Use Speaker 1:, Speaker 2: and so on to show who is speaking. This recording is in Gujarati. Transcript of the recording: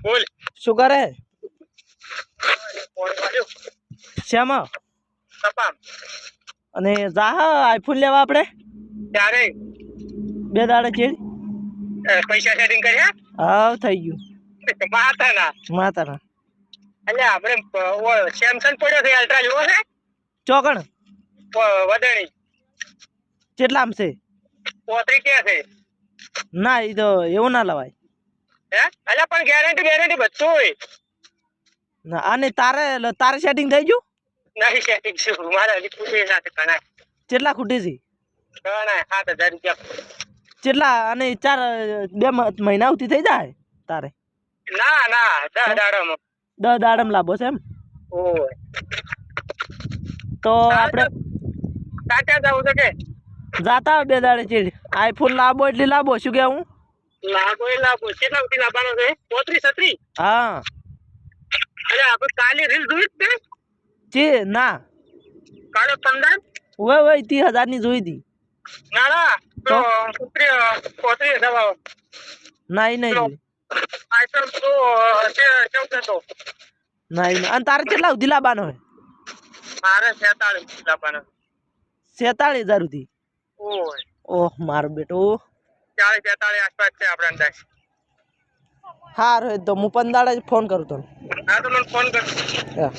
Speaker 1: બોલ
Speaker 2: શું કરે શ્યામા અને જા આઈફોન લેવા આપણે
Speaker 1: ત્યારે
Speaker 2: બે દાડા ચેડ
Speaker 1: પૈસા સેટિંગ કર્યા
Speaker 2: હા થઈ ગયું
Speaker 1: માતાના
Speaker 2: માતાના
Speaker 1: એટલે આપણે સેમસંગ પડ્યો છે અલ્ટ્રા જોવો છે
Speaker 2: ચોકણ
Speaker 1: વદણી
Speaker 2: કેટલામ છે
Speaker 1: 35 કે છે
Speaker 2: ના એ તો એવું ના લવાય
Speaker 1: હે અલ્યા પણ ગેરંટી બધું હોય
Speaker 2: ના અને તારે સેટિંગ થઈ ગયું
Speaker 1: નહીં સેટિંગ શું મારે હજી પૂછે સાથે ઘણા
Speaker 2: કેટલા ખૂટી છે
Speaker 1: ઘણા 7000 રૂપિયા
Speaker 2: કેટલા અને 2 મહિના સુધી થઈ જાય તારે
Speaker 1: ના 10 દાડામાં
Speaker 2: 10 દાડામાં લાભો છે એમ
Speaker 1: ઓય
Speaker 2: તો આપણે
Speaker 1: કાકા જાવું છે કે
Speaker 2: જાતા 2 દાડે ચેડ આઈફોન લાવો એટલે લાવો શું કે હું
Speaker 1: લાગો કેટલા સુધી લાવવાનો છે 35 36
Speaker 2: હા
Speaker 1: અરે આપણે કાલે રીલ જોઈ જ ને
Speaker 2: ચે ના
Speaker 1: કાલે 15
Speaker 2: ઓય 30,000 ની જોઈ હતી
Speaker 1: ના તો 35
Speaker 2: નહીં
Speaker 1: આઈટમ તો છે 14 તો
Speaker 2: નહીં અને તારે કેટલા સુધી લાવવાનો હોય
Speaker 1: મારે 46 લાવવાનો
Speaker 2: 47,000 સુધી
Speaker 1: ઓય
Speaker 2: ઓહ મારો બેટો
Speaker 1: 40 42 આસપાસ છે આપણે અંદાજ
Speaker 2: હાર હોય તો હું 15 જ ફોન કરું તને
Speaker 1: હા તો મને ફોન કર
Speaker 2: હા